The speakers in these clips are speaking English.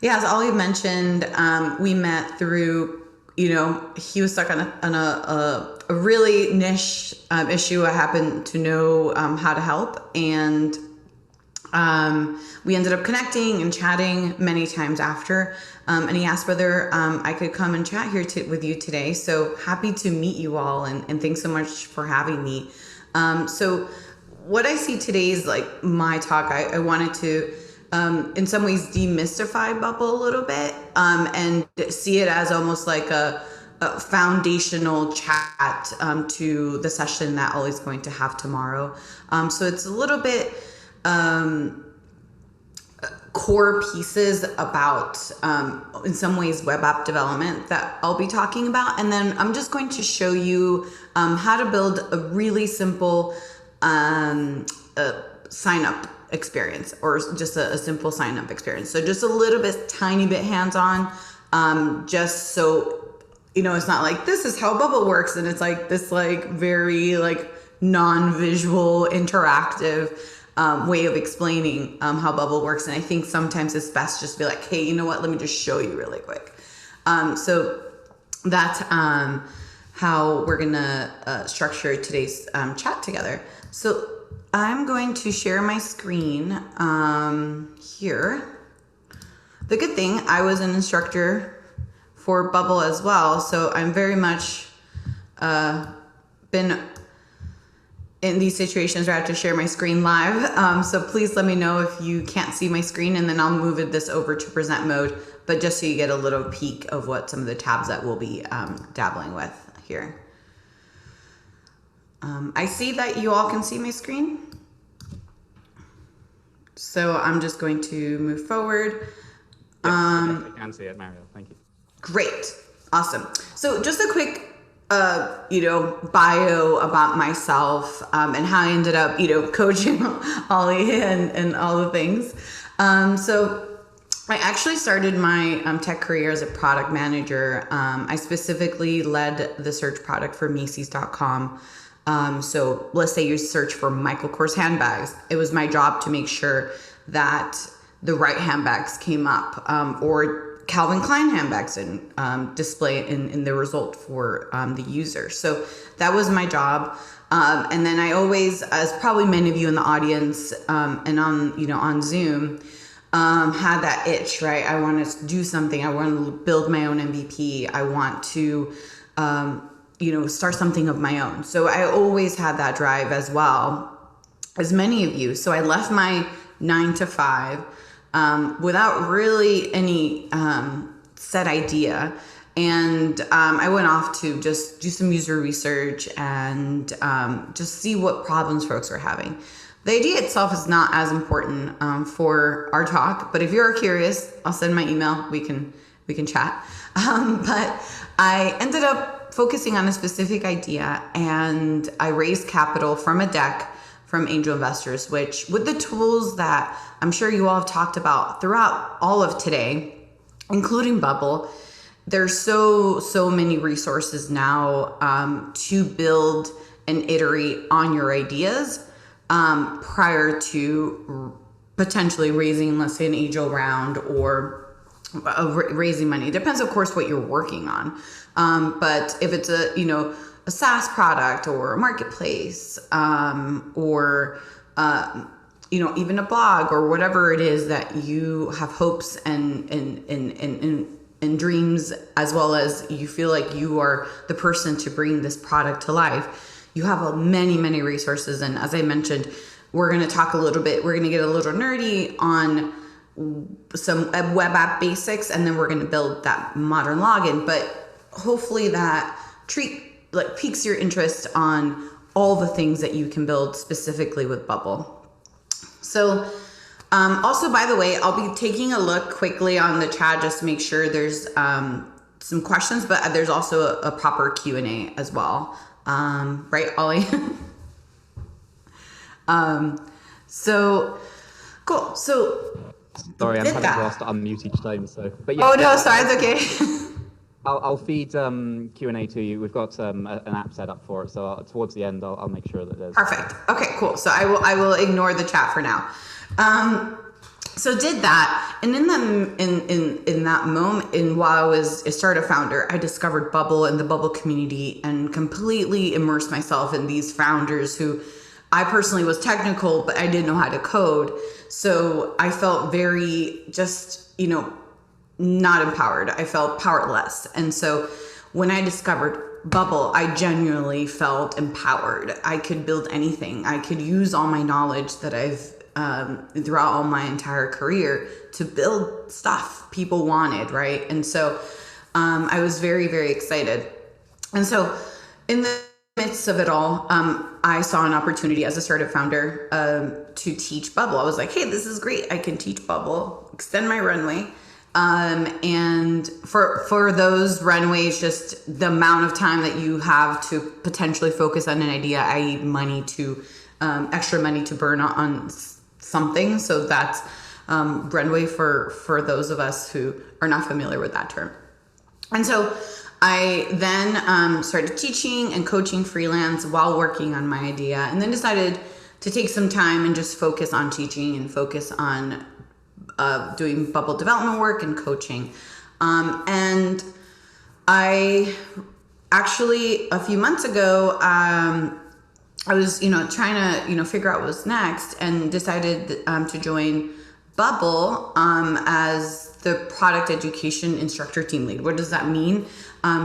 Yeah, as Ollie mentioned, we met through, he was stuck on a really niche issue. I happened to know how to help. And we ended up connecting and chatting many times after. And he asked whether I could come and chat here with you today. So happy to meet you all. And thanks so much for having me. So what I see today is like my talk. I wanted to in some ways demystify Bubble a little bit and see it as almost like a foundational chat to the session that Ollie's going to have tomorrow. So it's a little bit core pieces about, in some ways, web app development that I'll be talking about. And then I'm just going to show you how to build a really simple sign up experience, or just a simple sign up experience. So just a little bit, tiny bit hands-on, just so, it's not like this is how Bubble works. And it's like this very non-visual interactive way of explaining how Bubble works. And I think sometimes it's best just to be like, hey, you know what? Let me just show you really quick. So that's how we're gonna structure today's chat together. So I'm going to share my screen here. The good thing, I was an instructor for Bubble as well, so I'm very much been in these situations where I have to share my screen live. So please let me know if you can't see my screen, and then I'll move this over to present mode, but just so you get a little peek of what some of the tabs that we'll be dabbling with here. I see that you all can see my screen. So I'm just going to move forward. Yes, I can see it, Mariel. Thank you. Great. Awesome. So just a quick, bio about myself and how I ended up, coaching Ollie and all the things. So I actually started my tech career as a product manager. I specifically led the search product for Macy's.com. So let's say you search for Michael Kors handbags. It was my job to make sure that the right handbags came up, or Calvin Klein handbags and display in the result for the user. So that was my job. And then I always, as probably many of you in the audience and on Zoom, had that itch, right? I want to do something. I want to build my own MVP. I want to start something of my own. So I always had that drive as well as many of you. So I left my 9 to 5 without really any set idea. And I went off to just do some user research and just see what problems folks were having. The idea itself is not as important for our talk, but if you're curious, I'll send my email. We can chat. But I ended up focusing on a specific idea, and I raised capital from a deck from angel investors, which with the tools that I'm sure you all have talked about throughout all of today, including Bubble, there's so many resources now to build and iterate on your ideas prior to potentially raising, let's say, an angel round or raising money. It depends, of course, what you're working on. But if it's a SaaS product or a marketplace, or even a blog or whatever it is that you have hopes and dreams, as well as you feel like you are the person to bring this product to life, you have many resources. And as I mentioned, we're going to talk a little bit, we're going to get a little nerdy on some web app basics, and then we're going to build that modern login. But hopefully that piques your interest on all the things that you can build specifically with Bubble. So also, by the way, I'll be taking a look quickly on the chat just to make sure there's some questions, but there's also a proper Q&A as well. Right, Ollie? So cool. So sorry, I'm having to ask to unmute each time. So, but yeah. Oh no, sorry, it's okay. I'll feed Q&A to you. We've got an app set up for it, so towards the end, I'll make sure that there's. Perfect. Okay, cool. So I will ignore the chat for now. So did that, and in that moment, while I was a startup founder, I discovered Bubble and the Bubble community, and completely immersed myself in these founders who I personally was technical, but I didn't know how to code. So I felt very just, not empowered. I felt powerless. And so when I discovered Bubble, I genuinely felt empowered. I could build anything. I could use all my knowledge that I've throughout all my entire career to build stuff people wanted, right? And so I was very, very excited. And so in the midst of it all, I saw an opportunity as a startup founder to teach Bubble. I was like, hey, this is great. I can teach Bubble, extend my runway. And for those runways, just the amount of time that you have to potentially focus on an idea, i.e. extra money to burn on something. So that's runway for those of us who are not familiar with that term. And so I then started teaching and coaching freelance while working on my idea, and then decided to take some time and just focus on teaching and focus on doing Bubble development work and coaching. And I actually, a few months ago, I was, trying to, figure out what was next, and decided to join Bubble as the product education instructor team lead. What does that mean?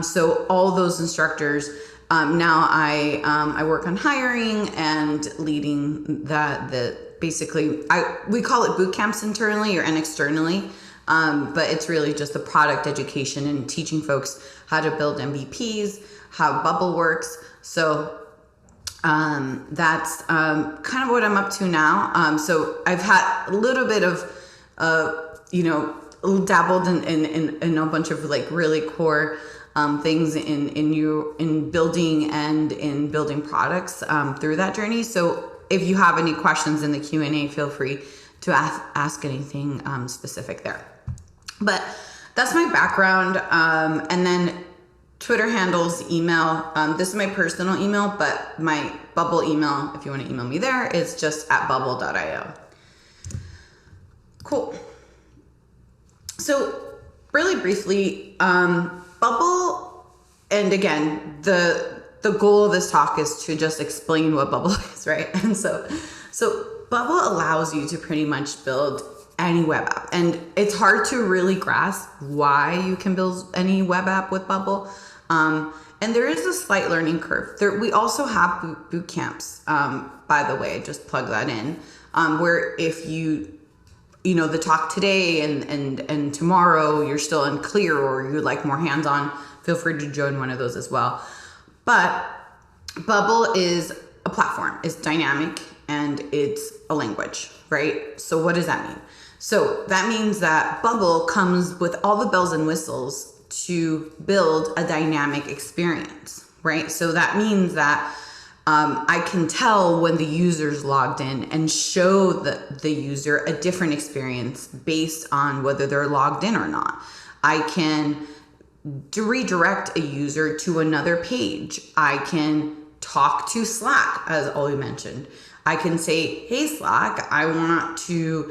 So all those instructors, now I work on hiring and leading we call it boot camps internally and externally. But it's really just the product education and teaching folks how to build MVPs, how Bubble works. So that's kind of what I'm up to now. So I've had a little bit of, dabbled in a bunch of like really core things in building and in building products through that journey. So if you have any questions in the Q&A, feel free to ask anything specific there. But that's my background. And then Twitter handles, email. This is my personal email, but my Bubble email, if you want to email me there, is just at bubble.io. Cool. So really briefly, Bubble, and again, the goal of this talk is to just explain what Bubble is, right? And so Bubble allows you to pretty much build any web app. And it's hard to really grasp why you can build any web app with Bubble. And there is a slight learning curve. We also have boot camps, by the way, just plug that in, where if the talk today and tomorrow you're still unclear or you like more hands-on, feel free to join one of those as well. But Bubble is a platform. It's dynamic and it's a language, right? So what does that mean? So that means that Bubble comes with all the bells and whistles to build a dynamic experience, right? So that means that I can tell when the user's logged in and show the user a different experience based on whether they're logged in or not. I can redirect a user to another page. I can talk to Slack, as Ollie mentioned. I can say, hey, Slack, I want to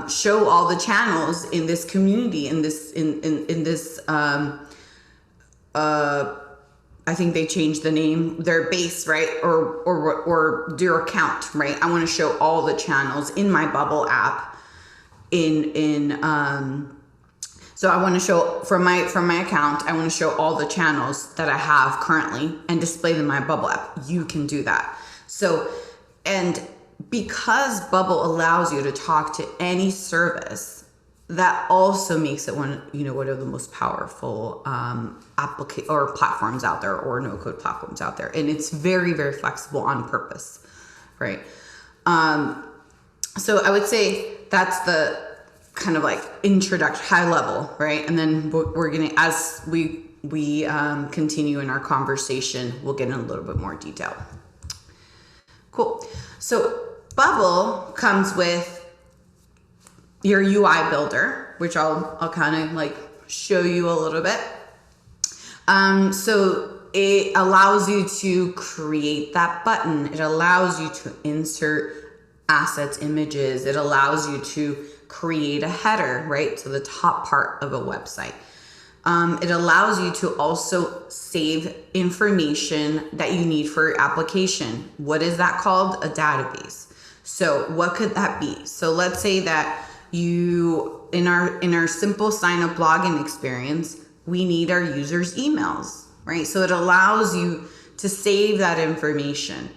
show all the channels in this community, in this, I think they changed the name, their base, right? Or their account, right? I want to show all the channels in my Bubble app so I want to show from my account, I want to show all the channels that I have currently and display them in my Bubble app. You can do that. So, and because Bubble allows you to talk to any service, that also makes it one of the most powerful platforms out there, or no-code platforms out there. And it's very, very flexible on purpose, right? So I would say that's the kind of like introduction, high level, right? And then we're gonna, as we continue in our conversation, we'll get in a little bit more detail. Cool. So Bubble comes with your UI builder, which I'll kind of like show you a little bit. So it allows you to create that button. It allows you to insert assets, images. It allows you to create a header, right? So the top part of a website. It allows you to also save information that you need for your application. What is that called? A database. So what could that be? So let's say that you, in our simple sign up login experience, we need our users' emails, right? So it allows you to save that information.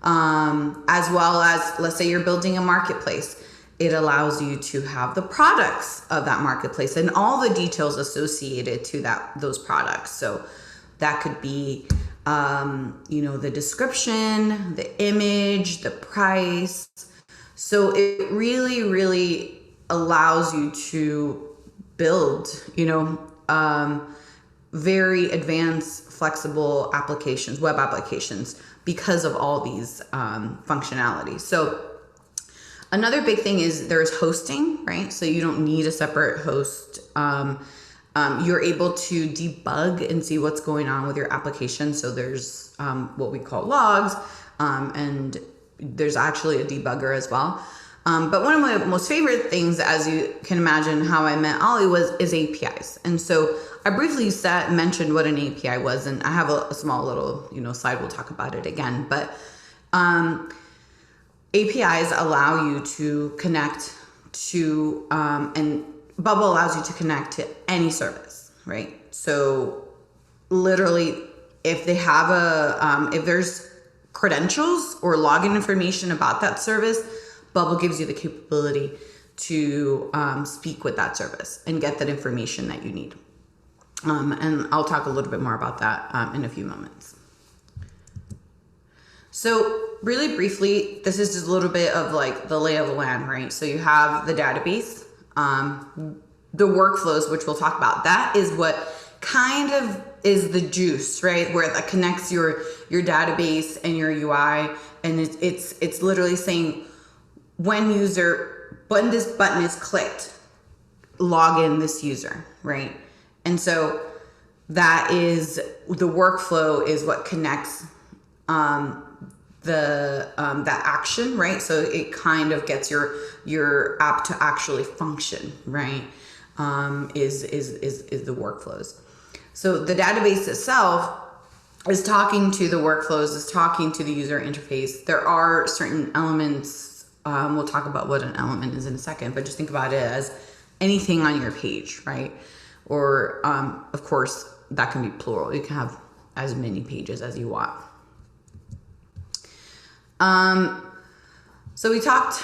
As well as, let's say you're building a marketplace. It allows you to have the products of that marketplace and all the details associated to those products. So that could be, the description, the image, the price. So it really, really allows you to build, very advanced, flexible applications, web applications, because of all these functionalities. So another big thing is there's hosting, right? So you don't need a separate host. You're able to debug and see what's going on with your application. So there's what we call logs, and there's actually a debugger as well. But one of my most favorite things, as you can imagine, how I met Ollie is APIs. And so I briefly mentioned what an API was, and I have a small little slide. We'll talk about it again. But APIs allow you to connect to, and Bubble allows you to connect to any service, right? So literally, if they have if there's credentials or login information about that service, Bubble gives you the capability to speak with that service and get that information that you need. And I'll talk a little bit more about that in a few moments. So really briefly, this is just a little bit of like the lay of the land, right? So you have the database, the workflows, which we'll talk about. That is what kind of is the juice, right? Where that connects your database and your UI. And it's literally saying when this button is clicked, log in this user, right? And so that is the workflow is what connects that action, right? So it kind of gets your app to actually function, right? Is the workflows. So the database itself is talking to the workflows, is talking to the user interface. There are certain elements. We'll talk about what an element is in a second, but just think about it as anything on your page, right? Or of course that can be plural. You can have as many pages as you want. So we talked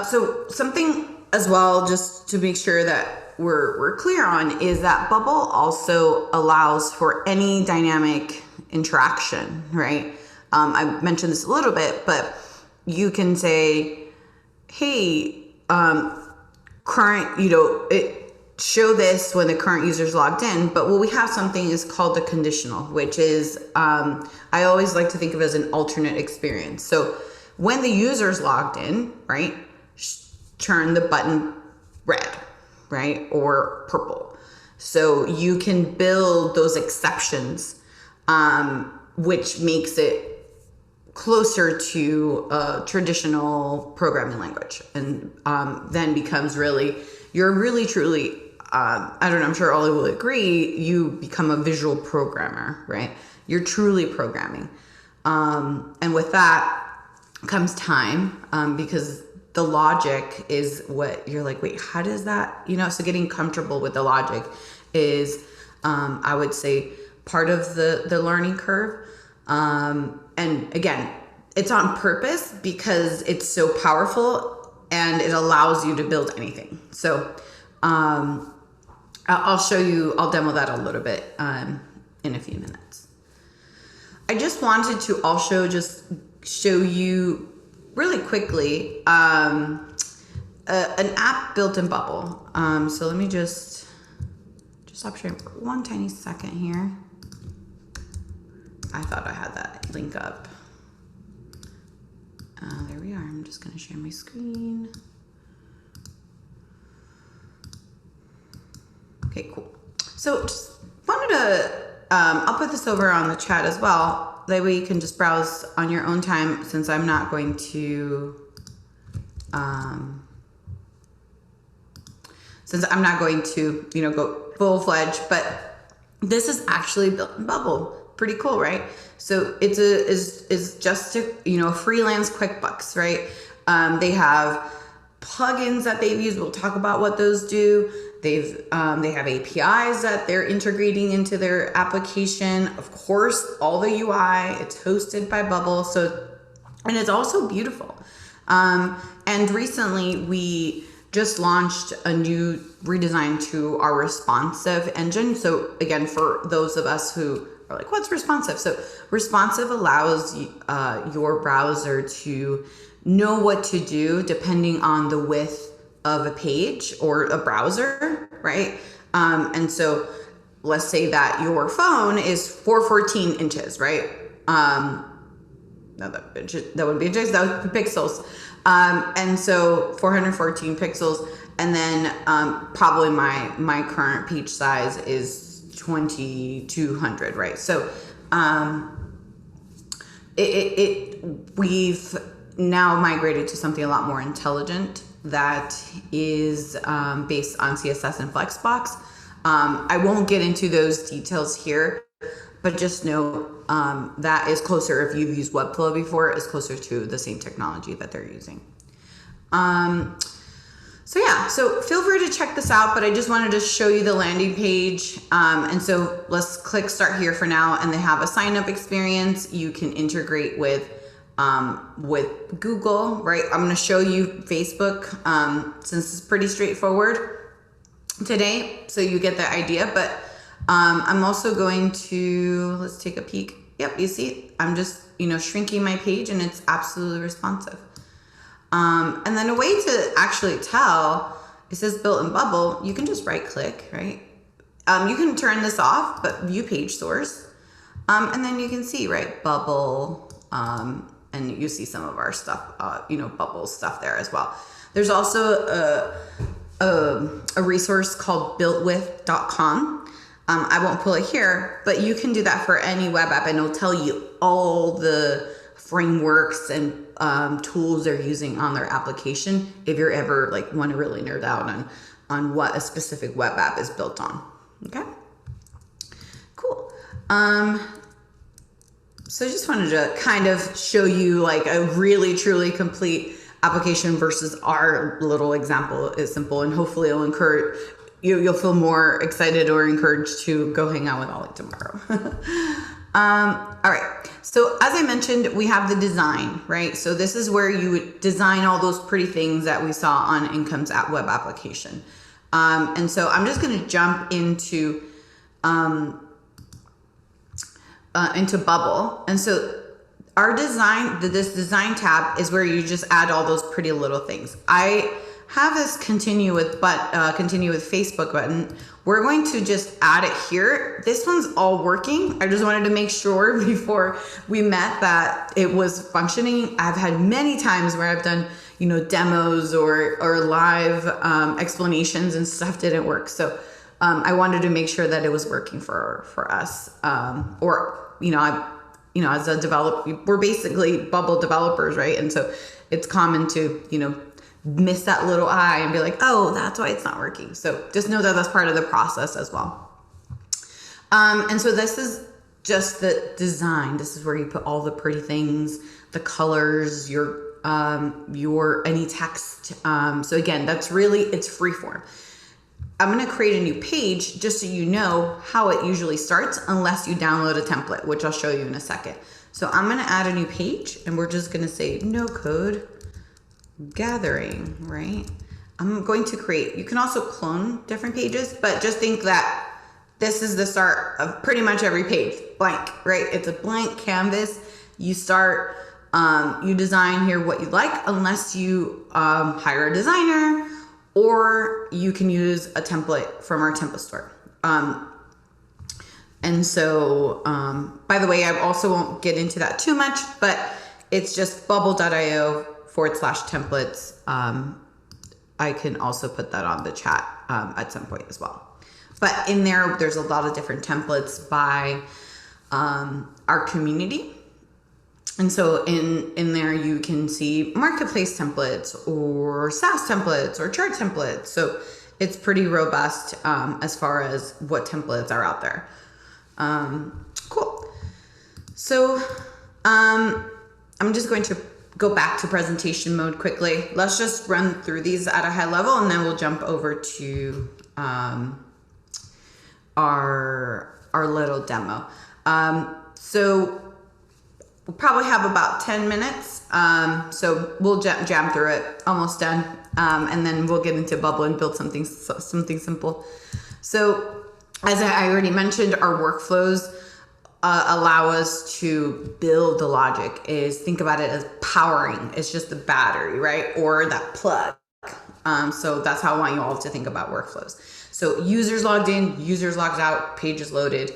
so something as well, just to make sure that we're clear on, is that Bubble also allows for any dynamic interaction, right? I mentioned this a little bit, but you can say, hey, show this when the current user's logged in. But what we have something is called the conditional, which is, I always like to think of as an alternate experience. So when the user's logged in, right, turn the button red, right, or purple. So you can build those exceptions, which makes it closer to a traditional programming language, and then becomes you're really truly, I don't know, I'm sure Ollie will agree, you become a visual programmer, right? You're truly programming. And with that comes time, because the logic is what you're like, wait, how does that, so getting comfortable with the logic is, I would say, part of the learning curve. And again, it's on purpose because it's so powerful and it allows you to build anything. So I'll demo that a little bit in a few minutes. I just wanted to also just show you really quickly an app built in Bubble. So let me just stop sharing for one tiny second here. I thought I had that link up. There we are. I'm just going to share my screen. Okay, cool. So just wanted to, I'll put this over on the chat as well. That way you can just browse on your own time, since I'm not going to since I'm not going to, go full-fledged, but this is actually built in Bubble. Pretty cool, right? So it's is just a freelance QuickBooks, right? They have plugins that they've used. We'll talk about what those do. They have APIs that they're integrating into their application. Of course, all the UI. It's hosted by Bubble, and it's also beautiful. And recently we just launched a new redesign to our responsive engine. So again, for those of us who are like, what's responsive? So responsive allows your browser to know what to do depending on the width of a page or a browser, right? And so let's say that your phone is 414 inches, right? No, that would be inches, that would be pixels. And so 414 pixels, and then probably my current page size is 2200, right? So we've now migrated to something a lot more intelligent that is based on CSS and Flexbox. I won't get into those details here, but just know that is closer, if you've used Webflow before, is closer to the same technology that they're using. So feel free to check this out, but I just wanted to show you the landing page. And so let's click start here for now, and they have a sign up experience. You can integrate with Google, right? I'm going to show you Facebook, since it's pretty straightforward today, so you get the idea, but I'm also going to, let's take a peek. Yep, you see, I'm just, shrinking my page, and it's absolutely responsive. And then a way to actually tell, it says built in Bubble, you can just right click, right? You can turn this off, but view page source. And then you can see, right, Bubble, and you see some of our stuff, Bubble stuff there as well. There's also a resource called builtwith.com. I won't pull it here, but you can do that for any web app, and it'll tell you all the frameworks and tools they're using on their application if you're ever want to really nerd out on what a specific web app is built on. Okay, cool. So I just wanted to kind of show you a really truly complete application versus our little example is simple, and hopefully it'll encourage you'll feel more excited or encouraged to go hang out with Ollie tomorrow. All right. So as I mentioned, we have the design, right? So this is where you would design all those pretty things that we saw on Income's web application. And so I'm just going to jump into Bubble. And so our design, this design tab is where you just add all those pretty little things. I have this continue with Facebook button. We're going to just add it here. This one's all working. I just wanted to make sure before we met that it was functioning. I've had many times where I've done, demos or live explanations and stuff didn't work. So I wanted to make sure that it was working for us. As a developer, we're basically Bubble developers, right? And so it's common to, miss that little I and be like, oh, that's why it's not working. So just know that that's part of the process as well. And so this is just the design. This is where you put all the pretty things, the colors, your any text. So again, it's free form. I'm going to create a new page just so you know how it usually starts unless you download a template, which I'll show you in a second. So I'm going to add a new page, and we're just going to say NoCode gathering, right? I'm going to create, you can also clone different pages, but just think that this is the start of pretty much every page, blank, right? It's a blank canvas. You start, you design here what you like, unless you hire a designer, or you can use a template from our template store. And so, by the way, I also won't get into that too much, but it's just bubble.io/templates. I can also put that on the chat at some point as well. But in there's a lot of different templates by our community. And so in there you can see marketplace templates or SaaS templates or chart templates. So it's pretty robust as far as what templates are out there. Cool. So I'm just going to go back to presentation mode quickly. Let's just run through these at a high level, and then we'll jump over to our little demo. So we'll probably have about 10 minutes. So we'll jam through it, almost done. And then we'll get into Bubble and build something simple. So as I already mentioned, our workflows allow us to build the logic. Think about it as powering. It's just the battery, right? Or that plug. So that's how I want you all to think about workflows. So users logged in, users logged out, page is loaded.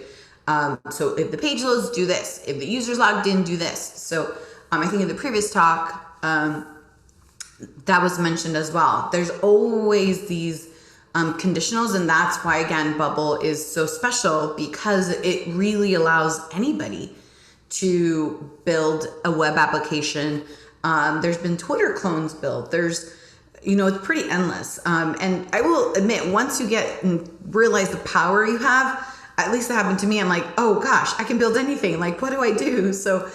So if the page loads, do this. If the user's logged in, do this. So I think in the previous talk, that was mentioned as well. There's always these conditionals, and that's why, again, Bubble is so special, because it really allows anybody to build a web application. There's been Twitter clones built. There's, it's pretty endless. And I will admit, once you get and realize the power you have, at least that happened to me. I'm like, oh gosh, I can build anything. Like, what do I do? So,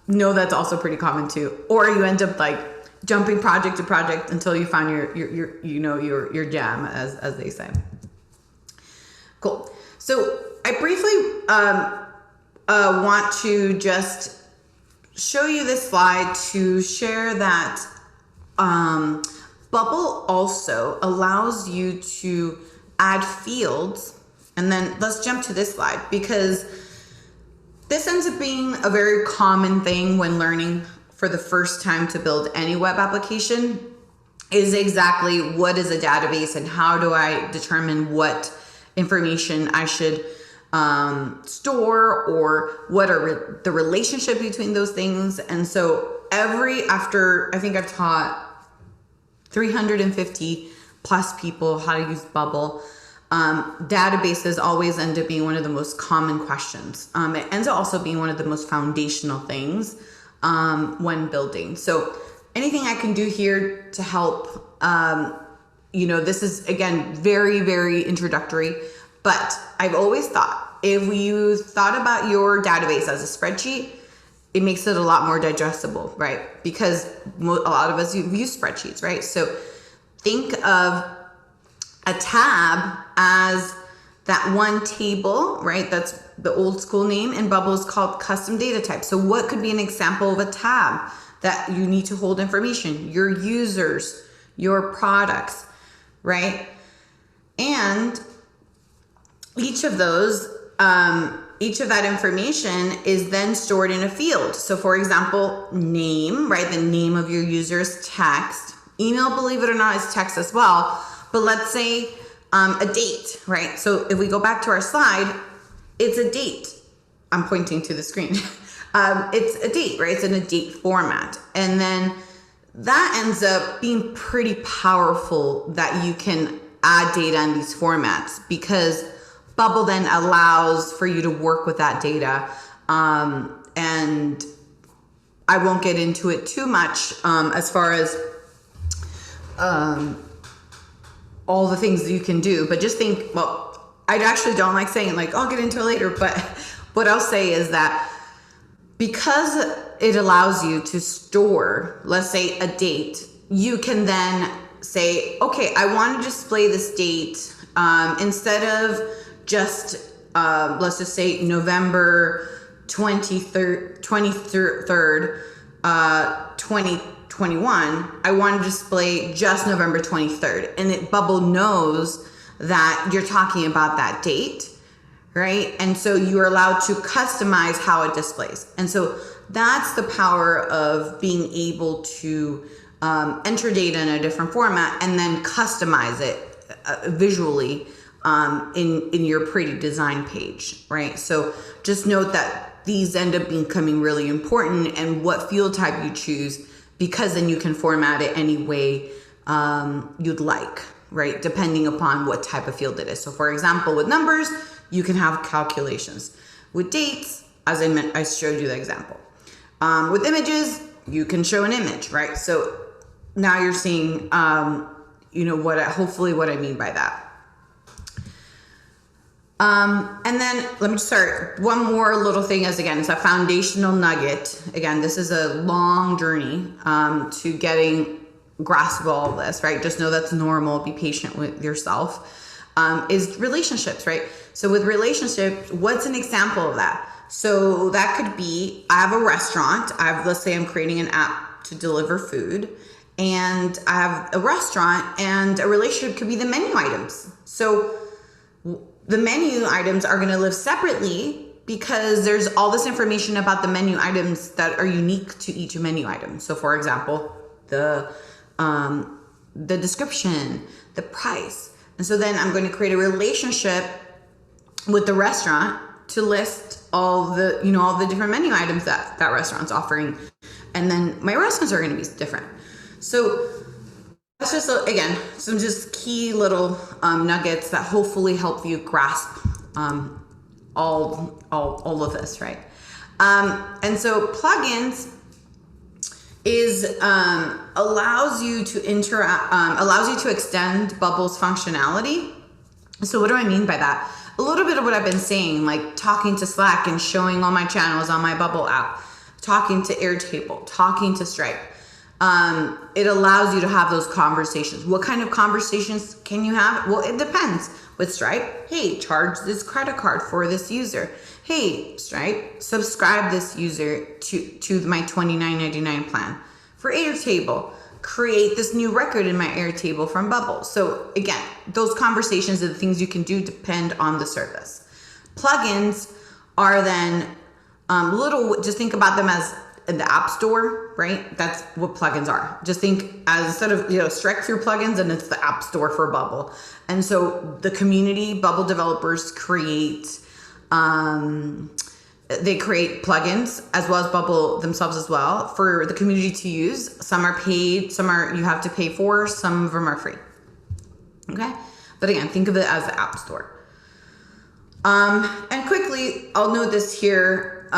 no, that's also pretty common too. Or you end up like jumping project to project until you find your jam, as they say. Cool. So I briefly want to just show you this slide to share that Bubble also allows you to add fields. And then let's jump to this slide, because this ends up being a very common thing when learning for the first time to build any web application, is exactly what is a database and how do I determine what information I should store, or what are the relationship between those things. And so after I think I've taught 350 plus people how to use Bubble, databases always end up being one of the most common questions. It ends up also being one of the most foundational things when building. So anything I can do here to help, this is, again, very, very introductory, but I've always thought, if you thought about your database as a spreadsheet, it makes it a lot more digestible, right? Because a lot of us use spreadsheets, right? So think of a tab as that one table, right? That's the old school name, and Bubble is called custom data type. So what could be an example of a tab that you need to hold information? Your users, your products, right? And each of that information is then stored in a field. So for example, name, right? The name of your user is text. Email, believe it or not, is text as well. But let's say a date, right? So if we go back to our slide, it's a date. I'm pointing to the screen. It's a date, right? It's in a date format. And then that ends up being pretty powerful, that you can add data in these formats, because Bubble then allows for you to work with that data. And I won't get into it too much as far as all the things that you can do, but just think, well, I actually don't like saying like, I'll get into it later, but what I'll say is that because it allows you to store, let's say, a date, you can then say, okay, I want to display this date instead of just, let's just say November 23rd, 2021, I want to display just November 23rd. And Bubble knows that you're talking about that date, right? And so you're allowed to customize how it displays. And so that's the power of being able to enter data in a different format and then customize it visually in your pretty design page, right? So just note that these end up becoming really important, and what field type you choose, because then you can format it any way you'd like, right? Depending upon what type of field it is. So for example, with numbers, you can have calculations. With dates, as I showed you the example. With images, you can show an image, right? So now you're seeing, hopefully what I mean by that. And then let me just start. One more little thing is, again, it's a foundational nugget. Again, this is a long journey to getting grasp of all of this, right? Just know that's normal. Be patient with yourself. Is relationships, right? So with relationships, what's an example of that? So that could be, I have a restaurant. Let's say I'm creating an app to deliver food, and I have a restaurant, and a relationship could be the menu items. So the menu items are going to live separately because there's all this information about the menu items that are unique to each menu item. So for example, the description, the price. And so then I'm going to create a relationship with the restaurant to list all the different menu items that restaurant's offering. And then my restaurants are going to be different. So that's just, again, some just key little nuggets that hopefully help you grasp all of this, right? And so plugins allows you to extend Bubble's functionality. So what do I mean by that? A little bit of what I've been saying, like talking to Slack and showing all my channels on my Bubble app, talking to Airtable, talking to Stripe. It allows you to have those conversations. What kind of conversations can you have? Well, it depends. With Stripe, hey, charge this credit card for this user. Hey, Stripe, subscribe this user to my $29.99 plan. For Airtable, create this new record in my Airtable from Bubble. So again, those conversations and the things you can do depend on the service. Plugins are then just think about them as in the App Store, right? That's what plugins are. Just think as instead of strike through plugins, and it's the App Store for Bubble. And so the community, Bubble developers create plugins as well as Bubble themselves as well for the community to use. Some are paid, some are you have to pay for, some of them are free. Okay, but again, think of it as the App Store. And quickly, I'll note this here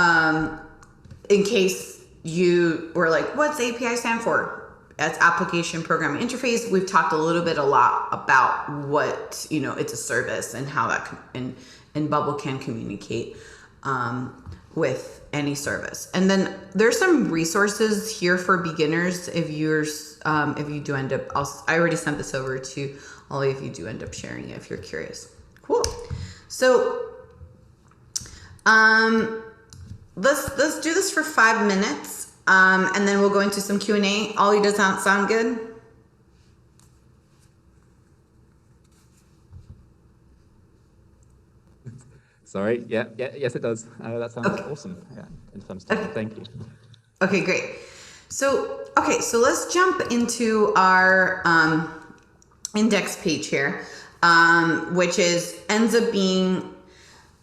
in case you were like, what's API stand for? That's Application Programming Interface. We've talked a lot about what, it's a service and how that and Bubble can communicate with any service. And then there's some resources here for beginners if you do end up, I already sent this over to all of you if you do end up sharing it if you're curious. Cool. So let's do this for 5 minutes, and then we'll go into some Q&A. Ollie, does that sound good? Sorry. Yes, it does. That sounds awesome. Yeah, in some stuff. Thank you. Okay, great. So let's jump into our index page here, which ends up being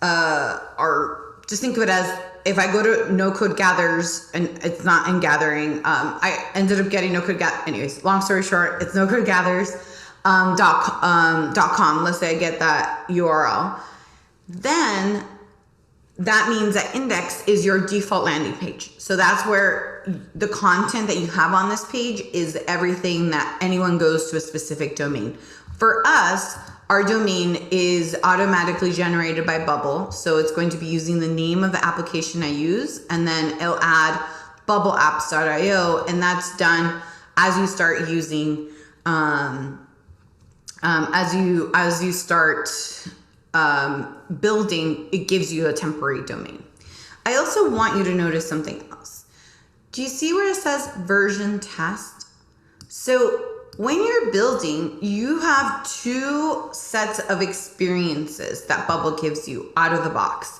just think of it as, if I go to NoCode Gathers, and it's not in Gathering, I ended up getting NoCode anyways, long story short, it's NoCode Gathers .com. Let's say I get that URL. Then that means that index is your default landing page. So that's where the content that you have on this page is everything that anyone goes to a specific domain. For us, our domain is automatically generated by Bubble. So it's going to be using the name of the application I use, and then it'll add bubbleapps.io, and that's done as you start using, as you start building, it gives you a temporary domain. I also want you to notice something else. Do you see where it says version test? So when you're building, you have 2 sets of experiences that Bubble gives you out of the box.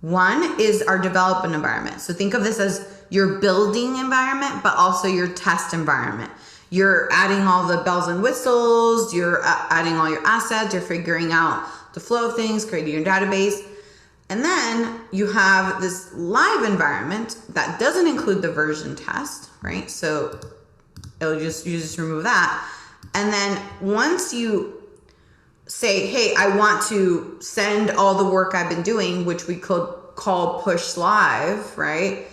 One is our development environment. So think of this as your building environment, but also your test environment. You're adding all the bells and whistles, you're adding all your assets, you're figuring out the flow of things, creating your database. And then you have this live environment that doesn't include the version test, right? So you just remove that. And then once you say, hey, I want to send all the work I've been doing, which we could call push live, right?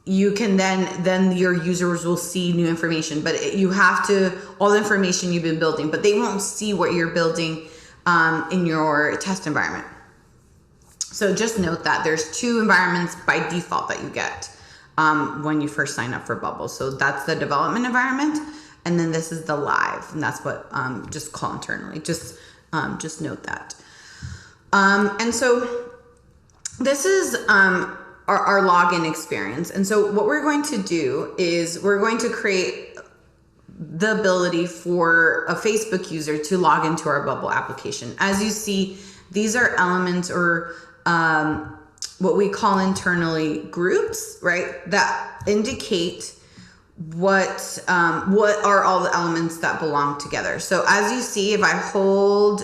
you can then your users will see new information, but you have to, all the information you've been building, but they won't see what you're building in your test environment. So just note that there's two environments by default that you get when you first sign up for Bubble. So that's the development environment, and then this is the live, and that's what just call internally. Just note that. And so this is our login experience. And so what we're going to do is we're going to create the ability for a Facebook user to log into our Bubble application. As you see, these are elements or what we call internally groups, right? That indicate what are all the elements that belong together. So as you see, if I hold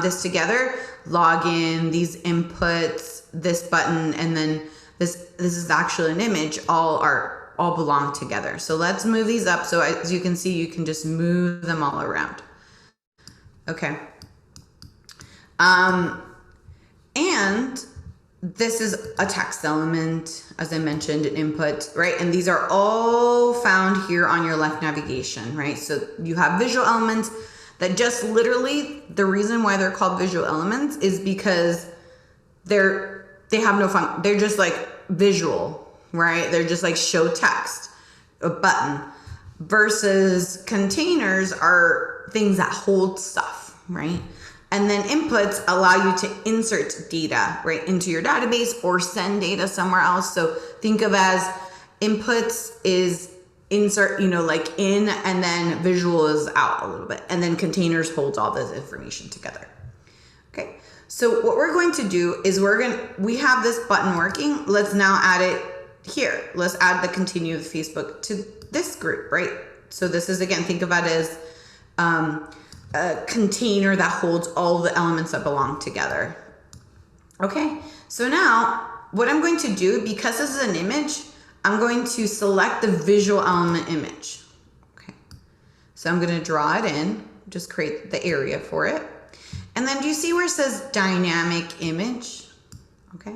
this together, login, these inputs, this button, and then this is actually an image, all belong together. So let's move these up. So as you can see, you can just move them all around. Okay. And this is a text element, as I mentioned, an input, right? And these are all found here on your left navigation, right? So you have visual elements that just literally, the reason why they're called visual elements is because they have no fun. They're just like visual, right? They're just like show text, a button, versus containers are things that hold stuff, right? And then inputs allow you to insert data right into your database or send data somewhere else. So think of as inputs is insert, like in, and then visual is out a little bit. And then containers holds all this information together. Okay. So what we're going to do is we have this button working. Let's now add it here. Let's add the continue with Facebook to this group, right? So this is, again, think of it as a container that holds all the elements that belong together. Okay. So now what I'm going to do, because this is an image, I'm going to select the visual element image. Okay. So I'm going to draw it in, just create the area for it. And then do you see where it says dynamic image? Okay.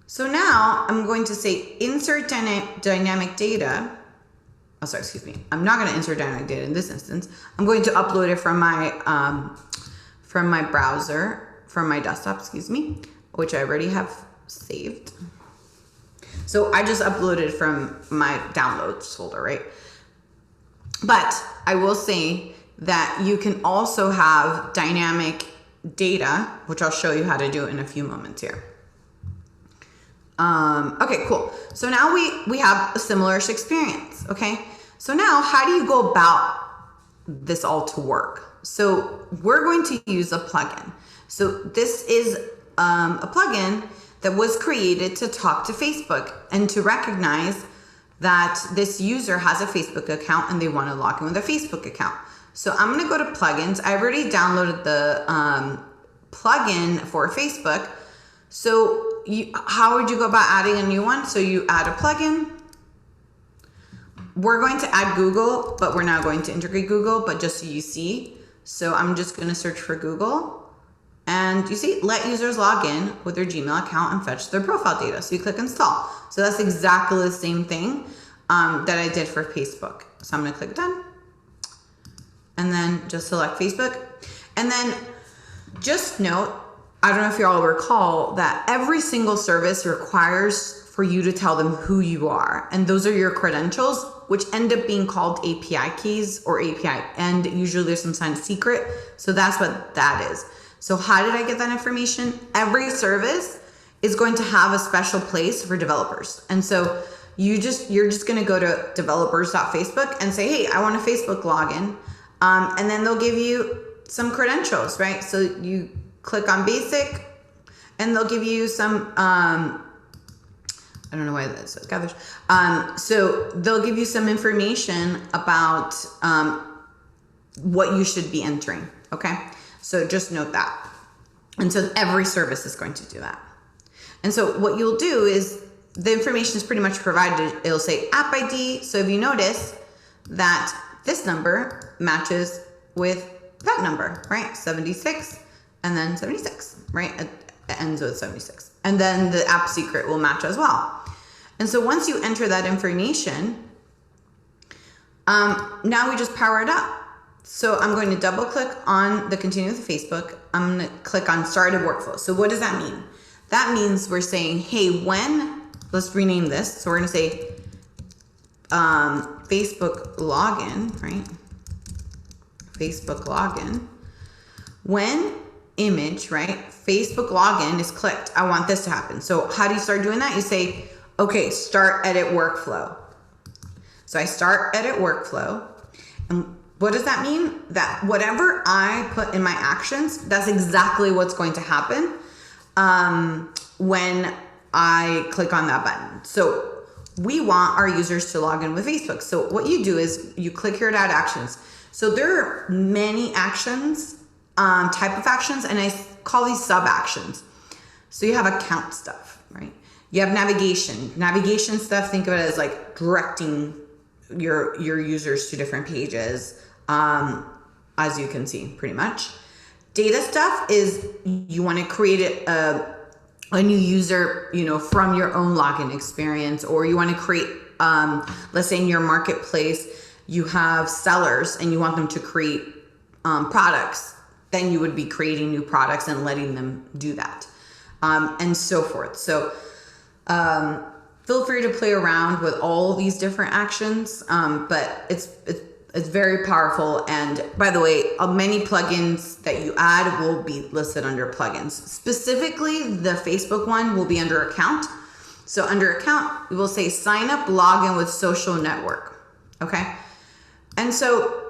So now I'm going to say insert dynamic data. Oh, sorry, excuse me. I'm not going to insert dynamic data in this instance. I'm going to upload it from my browser, from my desktop, excuse me, which I already have saved. So I just uploaded from my downloads folder, right? But I will say that you can also have dynamic data, which I'll show you how to do in a few moments here. Okay, cool. So now we have a similar-ish experience, okay? So now how do you go about this all to work? So we're going to use a plugin. So this is a plugin that was created to talk to Facebook and to recognize that this user has a Facebook account and they want to log in with a Facebook account. So I'm going to go to plugins. I already downloaded the plugin for Facebook. So how would you go about adding a new one? So you add a plugin. We're going to add Google, but we're not going to integrate Google, but just so you see. So I'm just going to search for Google. And you see, let users log in with their Gmail account and fetch their profile data. So you click install. So that's exactly the same thing that I did for Facebook. So I'm going to click done. And then just select Facebook. And then just note, I don't know if you all recall that every single service requires for you to tell them who you are. And those are your credentials, which end up being called API keys or API. And usually there's some kind of secret. So that's what that is. So how did I get that information? Every service is going to have a special place for developers. And so you're just going to go to developers.facebook and say, hey, I want a Facebook login. And then they'll give you some credentials, right? So you click on basic and they'll give you some, I don't know why that's gathers. So they'll give you some information about what you should be entering, okay? So just note that. And so every service is going to do that. And so what you'll do is the information is pretty much provided. It'll say app ID. So if you notice that this number matches with that number, right? 76 and then 76, right? It ends with 76. And then the app secret will match as well. And so once you enter that information, now we just power it up. So I'm going to double click on the continue with Facebook. I'm going to click on started workflow. So what does that mean? That means we're saying, hey, let's rename this. So we're going to say Facebook login, right? Facebook login. When image, right? Facebook login is clicked. I want this to happen. So how do you start doing that? You say, okay, start edit workflow. So I start edit workflow. And what does that mean? That whatever I put in my actions, that's exactly what's going to happen when I click on that button. So we want our users to log in with Facebook. So what you do is you click here to add actions. So there are many actions, type of actions, and I call these sub actions. So you have account stuff, right? You have navigation stuff. Think of it as like directing your users to different pages. As you can see, pretty much. Data stuff is you want to create a new user, from your own login experience, or you want to create, let's say in your marketplace, you have sellers and you want them to create products. Then you would be creating new products and letting them do that, and so forth. So feel free to play around with all these different actions, but it's very powerful. And by the way, many plugins that you add will be listed under plugins. Specifically, the Facebook one will be under account. So under account, we will say sign up, login with social network. Okay. And so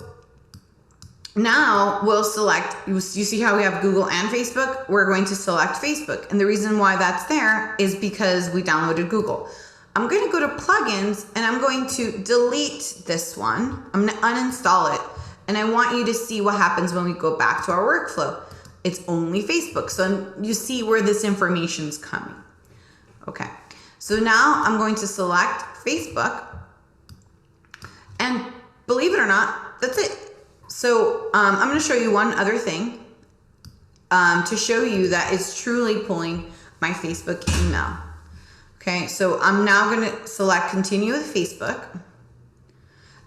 now we'll select, you see how we have Google and Facebook? We're going to select Facebook. And the reason why that's there is because we downloaded Google. I'm going to go to plugins and I'm going to delete this one. I'm going to uninstall it. And I want you to see what happens when we go back to our workflow. It's only Facebook. So you see where this information's coming. Okay. So now I'm going to select Facebook. And believe it or not, that's it. So I'm going to show you one other thing to show you that it's truly pulling my Facebook email. Okay, so I'm now going to select continue with Facebook.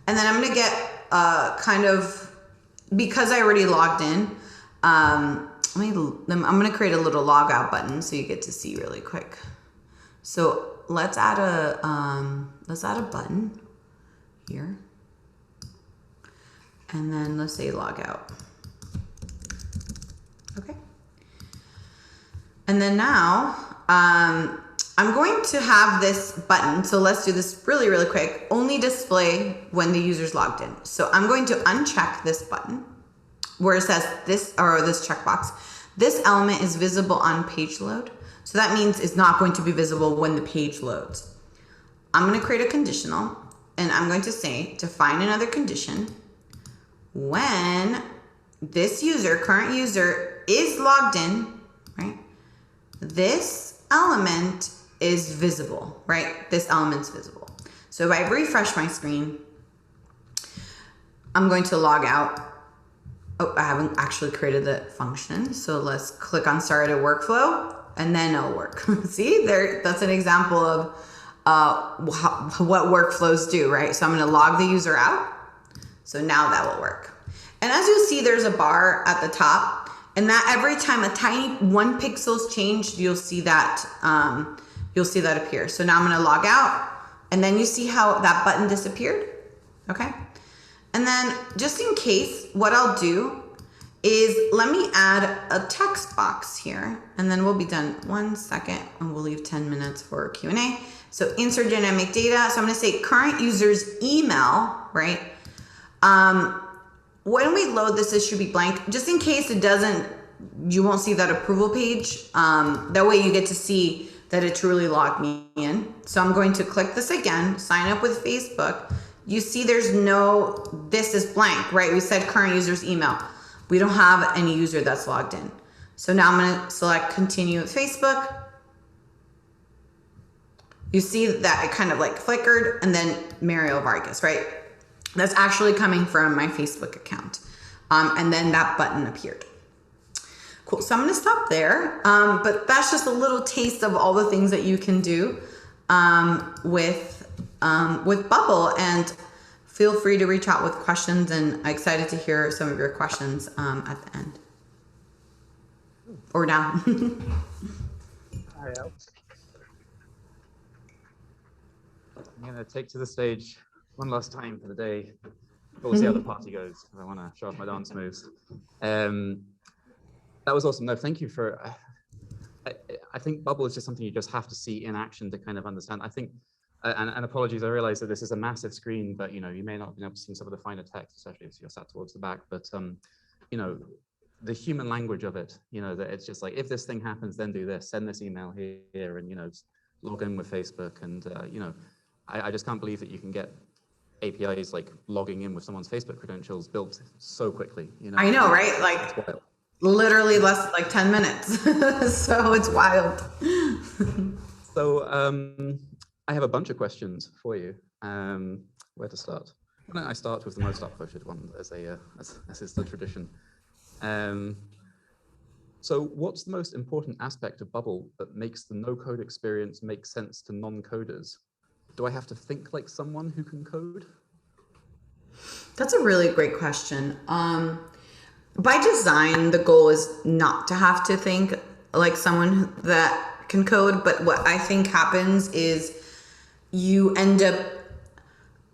And then I'm going to get because I already logged in, I'm going to create a little log out button so you get to see really quick. So let's add a button here. And then let's say log out. Okay. And then now, I'm going to have this button. So let's do this really, really quick. Only display when the user's logged in. So I'm going to uncheck this button where it says this checkbox. This element is visible on page load. So that means it's not going to be visible when the page loads. I'm going to create a conditional and I'm going to say define another condition when this current user is logged in, right? This element is visible, right? This element's visible. So if I refresh my screen, I'm going to log out. Oh, I haven't actually created the function. So let's click on start a workflow and then it'll work. See there, that's an example of what workflows do, right? So I'm going to log the user out. So now that will work. And as you see, there's a bar at the top, and that every time a tiny 1 pixel's changed, you'll see that appear. So now I'm going to log out, and then you see how that button disappeared. Okay. And then just in case, what I'll do is let me add a text box here, and then we'll be done. 1 second, and we'll leave 10 minutes for Q&A. So insert dynamic data. So I'm going to say current user's email, right? When we load this should be blank. Just in case it doesn't, you won't see that approval page. That way you get to see that it truly logged me in. So I'm going to click this again, sign up with Facebook. You see this is blank, right? We said current user's email. We don't have any user that's logged in. So now I'm going to select continue with Facebook. You see that it kind of like flickered and then Mariel Vargas, right? That's actually coming from my Facebook account. And then that button appeared. Cool, so I'm gonna stop there. But that's just a little taste of all the things that you can do with Bubble, and feel free to reach out with questions, and I'm excited to hear some of your questions at the end or now. Mariel. I'm going to take to the stage one last time for the day. But we'll see how the party goes, because I want to show off my dance moves. That was awesome. No, thank you for... I think Bubble is just something you just have to see in action to kind of understand. I think, and apologies, I realize that this is a massive screen, but you may not have been able to see some of the finer text, especially if you're sat towards the back. But the human language of it, that it's just like, if this thing happens, then do this, send this email here, and log in with Facebook, and I just can't believe that you can get APIs like logging in with someone's Facebook credentials built so quickly. I know, right? Like literally less like 10 minutes. So it's wild. So I have a bunch of questions for you. Where to start? Why don't I start with the most upvoted one, as is the tradition. So what's the most important aspect of Bubble that makes the no-code experience make sense to non-coders? Do I have to think like someone who can code? That's a really great question. By design, the goal is not to have to think like someone that can code, but what I think happens is you end up,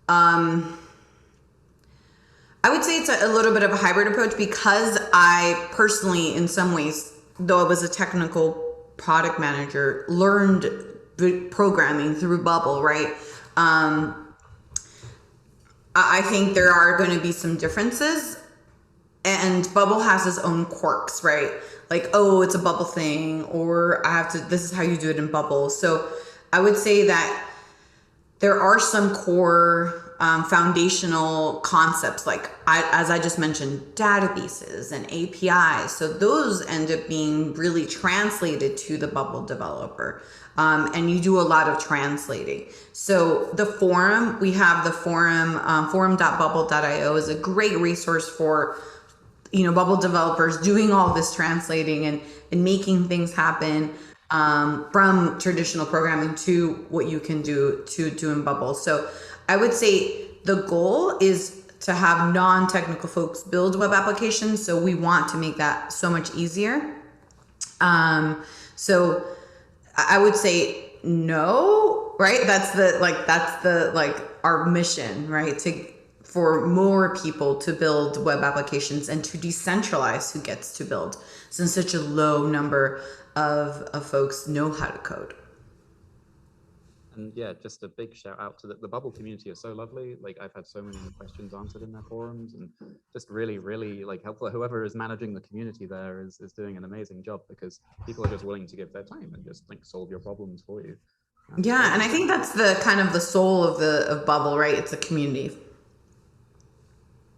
I would say it's a little bit of a hybrid approach, because I personally, in some ways, though I was a technical product manager, learned programming through Bubble, right? I think there are going to be some differences, and Bubble has its own quirks, right? Like, oh, it's a Bubble thing, or this is how you do it in Bubble. So I would say that there are some core foundational concepts, like as I just mentioned, databases and APIs. So those end up being really translated to the Bubble developer. And you do a lot of translating. So the forum, we have the forum, forum.bubble.io is a great resource for, Bubble developers doing all this translating and making things happen from traditional programming to what you can do in Bubble. So I would say the goal is to have non-technical folks build web applications. So we want to make that so much easier. So I would say no, right? That's our mission, right? For more people to build web applications and to decentralize who gets to build, since such a low number of folks know how to code. And yeah, just a big shout out to the Bubble community is so lovely. Like, I've had so many questions answered in their forums, and just really, really helpful. Whoever is managing the community there is doing an amazing job, because people are just willing to give their time and just solve your problems for you. Yeah, and I think that's the kind of the soul of Bubble, right? It's a community.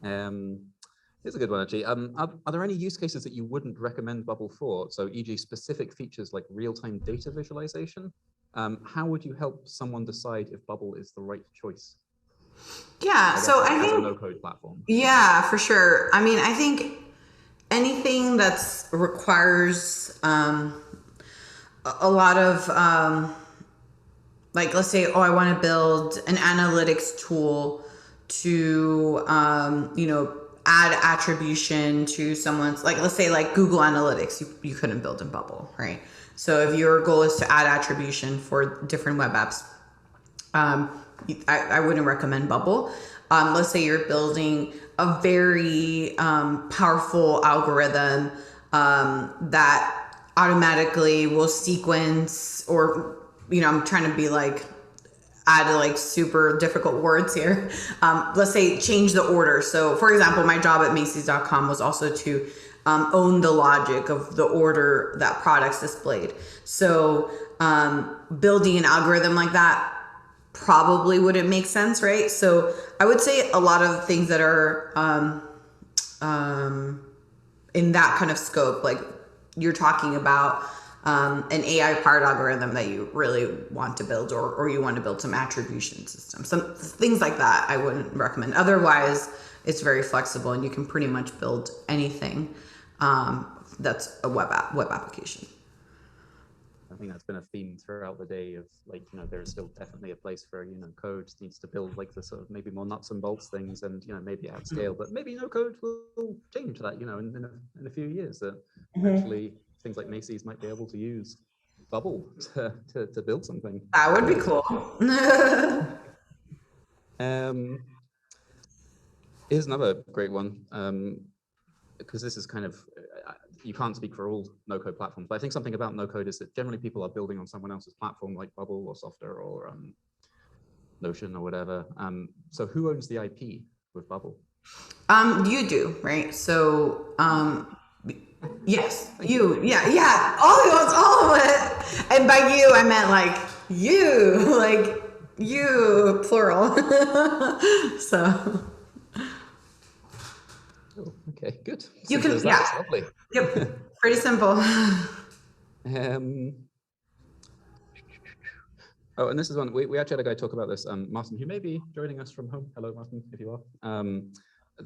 Here's a good one, actually. Are there any use cases that you wouldn't recommend Bubble for? So, e.g., specific features like real-time data visualization. How would you help someone decide if Bubble is the right choice? Yeah, so I think as a no-code platform. Yeah, for sure. I mean, I think anything that's requires a lot of let's say, I want to build an analytics tool to add attribution to someone's, let's say Google Analytics, you couldn't build in Bubble, right? So if your goal is to add attribution for different web apps, I wouldn't recommend Bubble. Let's say you're building a very powerful algorithm that automatically will sequence, or I'm trying to be add super difficult words here. Let's say change the order. So for example, my job at Macy's.com was also to own the logic of the order that products displayed. So building an algorithm like that probably wouldn't make sense, right? So I would say a lot of things that are in that kind of scope, like you're talking about an AI-powered algorithm that you really want to build, or you want to build some attribution system, some things like that, I wouldn't recommend. Otherwise, it's very flexible and you can pretty much build anything that's a web application. I think that's been a theme throughout the day of like, there is still definitely a place for, code needs to build like the sort of maybe more nuts and bolts things and, maybe at scale, but maybe no code will change that, in a few years that actually things like Macy's might be able to use Bubble to build something. That would be cool. Here's another great one. Because this is kind of, you can't speak for all no-code platforms, but I think something about no-code is that generally people are building on someone else's platform like Bubble or Softer or Notion or whatever. So who owns the IP with Bubble? You do, right? So, yes, you, yeah, all of it. And by you, I meant like you, plural. So. Oh, okay, good. You can, yeah. That's lovely. Yep, pretty simple. Oh, and this is one, we actually had a guy talk about this, Martin, who may be joining us from home. Hello, Martin, if you are.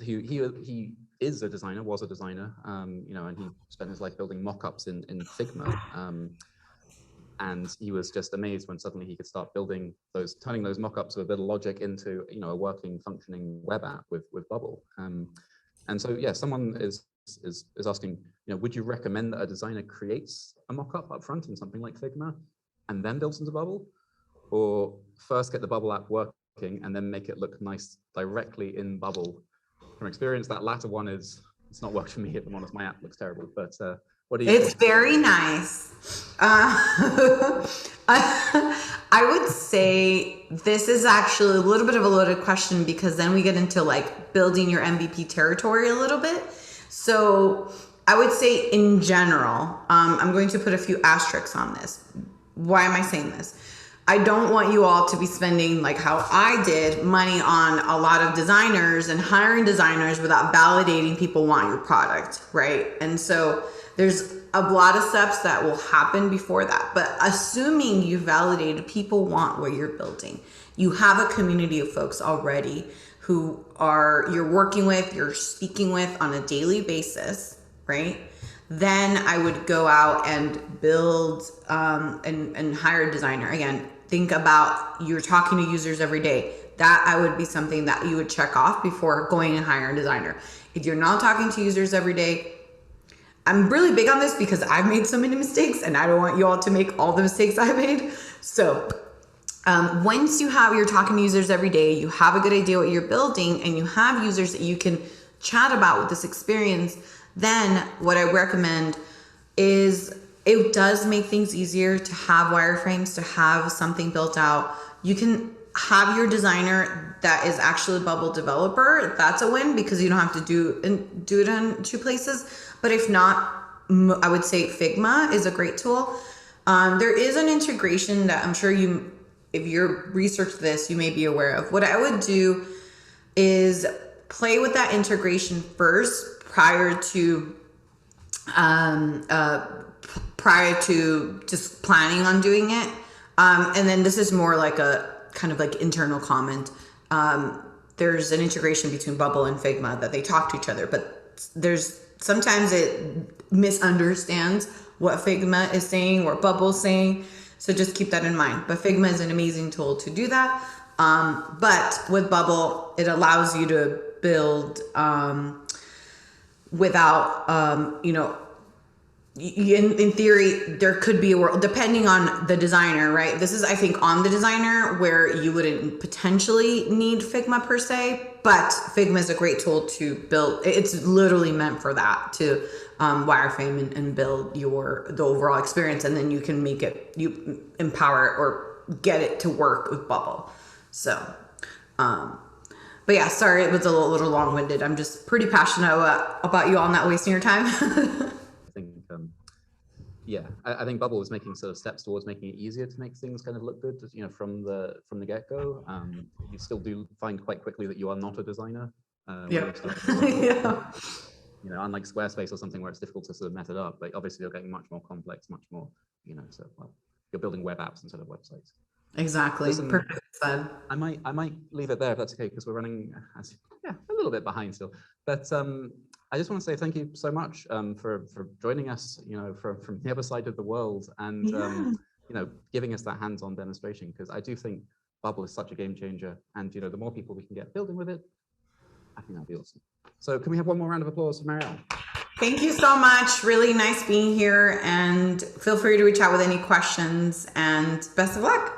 He is a designer, was a designer, and he spent his life building mock-ups in Figma. And he was just amazed when suddenly he could start building turning those mock-ups with a bit of logic into, a working, functioning web app with Bubble. And so, yeah, someone is asking, would you recommend that a designer creates a mock-up up front in something like Figma and then builds into Bubble? Or first get the Bubble app working and then make it look nice directly in Bubble? From experience, that latter one it's not worked for me, if I'm honest. My app looks terrible, but what do you think? It's very nice. I would say this is actually a little bit of a loaded question because then we get into like building your MVP territory a little bit. So I would say in general, I'm going to put a few asterisks on this. Why am I saying this? I don't want you all to be spending, like how I did, money on a lot of designers and hiring designers without validating people want your product, right? And so there's a lot of steps that will happen before that. But assuming you validated people want what you're building, you have a community of folks already who you're working with, you're speaking with on a daily basis, right? Then I would go out and build and hire a designer. Again, think about you're talking to users every day. That I would be something that you would check off before going and hire a designer. If you're not talking to users every day, I'm really big on this because I've made so many mistakes and I don't want you all to make all the mistakes I made. So once you're talking to users every day, you have a good idea what you're building and you have users that you can chat about with this experience, then what I recommend is it does make things easier to have wireframes, to have something built out. You can have your designer that is actually a Bubble developer. That's a win because you don't have to do it in two places. But if not, I would say Figma is a great tool. There is an integration that I'm sure if you're researched this, you may be aware of. What I would do is play with that integration first prior to just planning on doing it. And then this is more like a kind of like internal comment. There's an integration between Bubble and Figma that they talk to each other, but sometimes it misunderstands what Figma is saying or Bubble's saying. So just keep that in mind. But Figma is an amazing tool to do that. But with Bubble, it allows you to build without, in theory, there could be a world, depending on the designer, right? This is, I think, on the designer where you wouldn't potentially need Figma per se, but Figma is a great tool to build. It's literally meant for that, to wireframe and build the overall experience, and then you can you empower it or get it to work with Bubble. So, but yeah, sorry, it was a little long-winded. I'm just pretty passionate about you all not wasting your time. I think Bubble is making sort of steps towards making it easier to make things kind of look good, from the get-go. You still do find quite quickly that you are not a designer. Yeah. Unlike Squarespace or something where it's difficult to sort of met it up, but obviously you're getting much more complex, much more, you're building web apps instead of websites. Exactly. Listen, perfect said. I might leave it there if that's okay, because we're running a little bit behind still. But I just want to say thank you so much for joining us, from the other side of the world, and giving us that hands-on demonstration, because I do think Bubble is such a game changer, and the more people we can get building with it, I think that'd be awesome. So can we have one more round of applause for Mariel? Thank you so much. Really nice being here, and feel free to reach out with any questions, and best of luck.